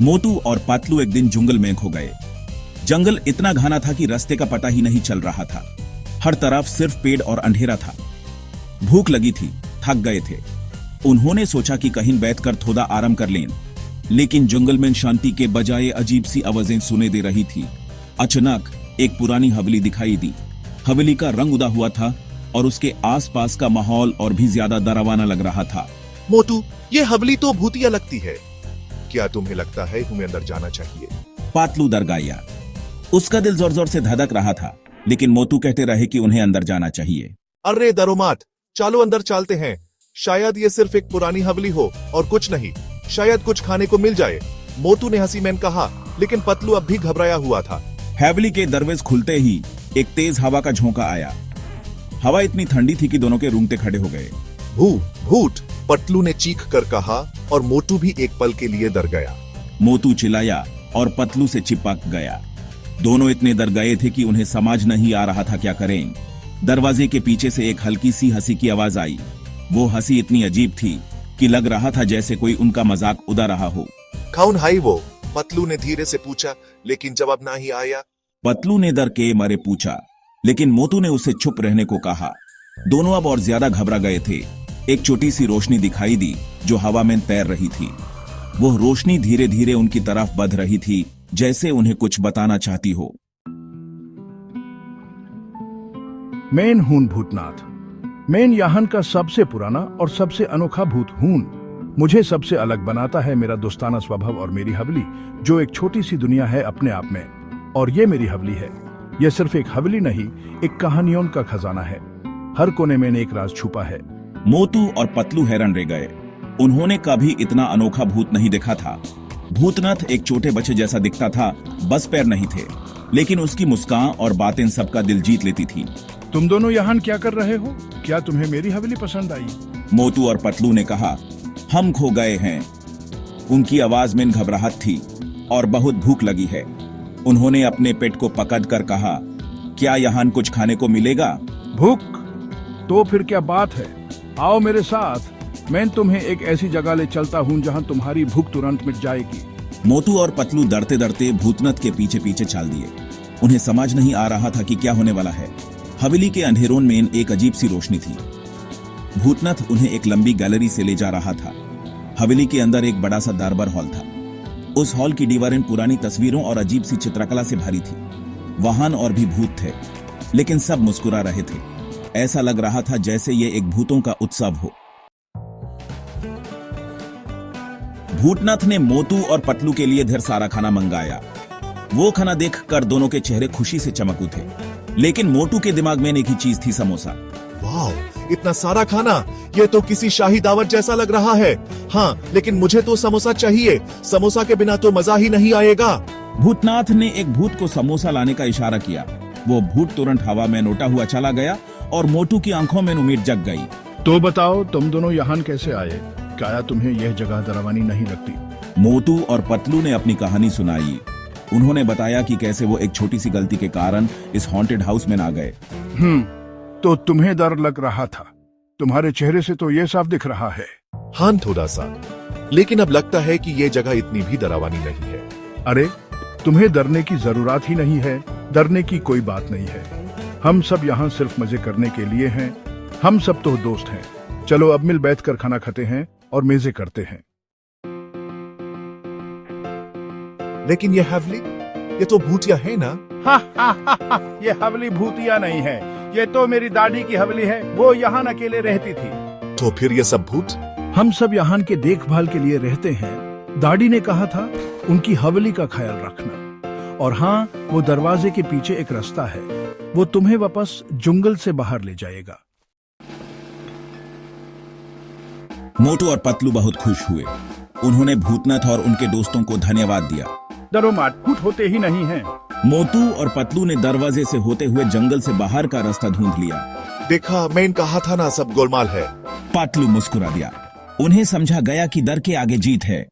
मोटू और पतलू एक दिन जंगल में खो गए। जंगल इतना घना था कि रास्ते का पता ही नहीं चल रहा था। हर तरफ सिर्फ पेड़ और अंधेरा था। भूख लगी थी, थक गए थे। उन्होंने सोचा कि कहीं बैठकर थोड़ा आराम कर लें, लेकिन जंगल में शांति के बजाय अजीब सी आवाजें सुने दे रही थी। अचानक एक पुरानी हवेली दिखाई दी। हवेली का रंग उदा हुआ था और उसके आसपास का माहौल और भी ज्यादा डरावना लग रहा था। मोटू, ये हवेली तो भूतिया लगती है। क्या तुम्हें लगता है हमें अंदर जाना चाहिए? पतलू डर गया। उसका दिल जोर जोर से धड़क रहा था, लेकिन मोटू कहते रहे कि उन्हें अंदर जाना चाहिए। अरे डरो मत, चलो अंदर चलते हैं। शायद ये सिर्फ एक पुरानी हवेली हो और कुछ नहीं। शायद कुछ खाने को मिल जाए, मोटू ने हंसी में कहा, लेकिन पतलू अब भी घबराया हुआ था। हवेली के दरवाजे खुलते ही एक तेज हवा का झोंका आया। हवा इतनी ठंडी थी कि दोनों के रूंगटे खड़े हो गए। भूत, पतलू ने चीख कर कहा और मोटू भी एक पल के लिए डर गया। मोटू चिल्लाया और पतलू से चिपक गया। दोनों इतने डर गए थे कि उन्हें समझ नहीं आ रहा था क्या करें। दरवाजे के पीछे से एक हल्की सी हंसी की आवाज आई। वो हंसी इतनी अजीब थी कि लग रहा था जैसे कोई उनका मजाक उड़ा रहा हो। कौन है वो? पतलू ने धीरे से पूछा, लेकिन जवाब ना ही आया। पतलू ने डर के मारे पूछा, लेकिन मोटू ने उसे चुप रहने को कहा। दोनों अब और ज्यादा घबरा गए थे। एक छोटी सी रोशनी दिखाई दी जो हवा में तैर रही थी। वो रोशनी धीरे धीरे उनकी तरफ बढ़ रही थी, जैसे उन्हें कुछ बताना चाहती हो। मैं हूं भूतनाथ। मैं यहाँ का सबसे पुराना और सबसे अनोखा भूत हूं। मुझे सबसे अलग बनाता है मेरा दोस्ताना स्वभाव और मेरी हवेली, जो एक छोटी सी दुनिया है अपने आप में। और ये मेरी हवेली है। यह सिर्फ एक हवेली नहीं, एक कहानियों का खजाना है। हर कोने में एक राज छुपा है। मोटू और पतलू हैरान रह गए। उन्होंने कभी इतना अनोखा भूत नहीं देखा था। भूतनाथ एक छोटे बच्चे जैसा दिखता था, बस पैर नहीं थे, लेकिन उसकी मुस्कान और बातें सबका दिल जीत लेती थी। तुम दोनों यहाँ क्या कर रहे हो? क्या तुम्हें मेरी हवेली पसंद आई? मोटू और पतलू ने कहा, हम खो गए हैं। उनकी आवाज में घबराहट थी और बहुत भूख लगी है। उन्होंने अपने पेट को पकड़कर कहा, क्या यहाँ कुछ खाने को मिलेगा? भूख? तो फिर क्या बात है, आओ मेरे साथ। मैं तुम्हें एक ऐसी जगह ले चलता हूँ जहाँ तुम्हारी भूख तुरंत मिट जाएगी। मोटू और पतलू डरते डरते भूतनाथ के पीछे पीछे चल दिए। उन्हें समझ नहीं आ रहा था कि क्या होने वाला है। हवेली के अंधेरों में एक अजीब सी रोशनी थी। भूतनाथ उन्हें एक लंबी गैलरी से ले जा रहा था। हवेली के अंदर एक बड़ा सा दरबार हॉल था। उस हॉल की दीवारें पुरानी तस्वीरों और अजीब सी चित्रकला से भरी थी। वाहन और भी भूत थे, लेकिन सब मुस्कुरा रहे थे। ऐसा लग रहा था जैसे ये एक भूतों का उत्सव हो। भूतनाथ ने मोटू और पतलू के लिए ढेर सारा खाना मंगाया। वो खाना देखकर दोनों के चेहरे खुशी से चमक उठे, लेकिन मोटू के दिमाग में एक ही चीज थी, समोसा। वाह, इतना सारा खाना! ये तो किसी शाही दावत जैसा लग रहा है। हाँ, लेकिन मुझे तो समोसा चाहिए। समोसा के बिना तो मजा ही नहीं आएगा। भूतनाथ ने एक भूत को समोसा लाने का इशारा किया। वो भूत तुरंत हवा में नोटा हुआ चला गया और मोटू की आंखों में उम्मीद जग गई। तो बताओ, तुम दोनों यहाँ कैसे आए? क्या तुम्हें यह जगह डरावनी नहीं लगती? मोटू और पतलू ने अपनी कहानी सुनाई। उन्होंने बताया कि कैसे वो एक छोटी सी गलती के कारण इस हॉन्टेड हाउस में आ गए। तो तुम्हें डर लग रहा था। तुम्हारे चेहरे से तो ये साफ दिख रहा है। हाँ, थोड़ा सा, लेकिन अब लगता है कि ये जगह इतनी भी डरावनी नहीं है। अरे, तुम्हें डरने की जरूरत ही नहीं है। डरने की कोई बात नहीं है। हम सब यहाँ सिर्फ मजे करने के लिए हैं। हम सब तो दोस्त हैं। चलो अब मिल बैठकर खाना खाते हैं और मेजे करते हैं। लेकिन ये हवेली, ये तो भूतिया है ना? ये हवेली भूतिया नहीं है। ये तो मेरी दादी की हवेली है। वो यहाँ अकेले रहती थी। तो फिर ये सब भूत? हम सब यहाँ के देखभाल के लिए रहते हैं। दादी ने कहा था उनकी हवेली का ख्याल रखना। और हाँ, वो दरवाजे के पीछे एक रास्ता है। वो तुम्हें वापस जंगल से बाहर ले जाएगा। मोटू और पतलू बहुत खुश हुए। उन्होंने भूतनाथ और उनके दोस्तों को धन्यवाद दिया। डरो मत, भूत होते ही नहीं हैं। मोटू और पतलू ने दरवाजे से होते हुए जंगल से बाहर का रास्ता ढूंढ लिया। देखा, मैं कहा था ना, सब गोलमाल है। पतलू मुस्कुरा दिया। उन्हें समझा गया कि डर के आगे जीत है।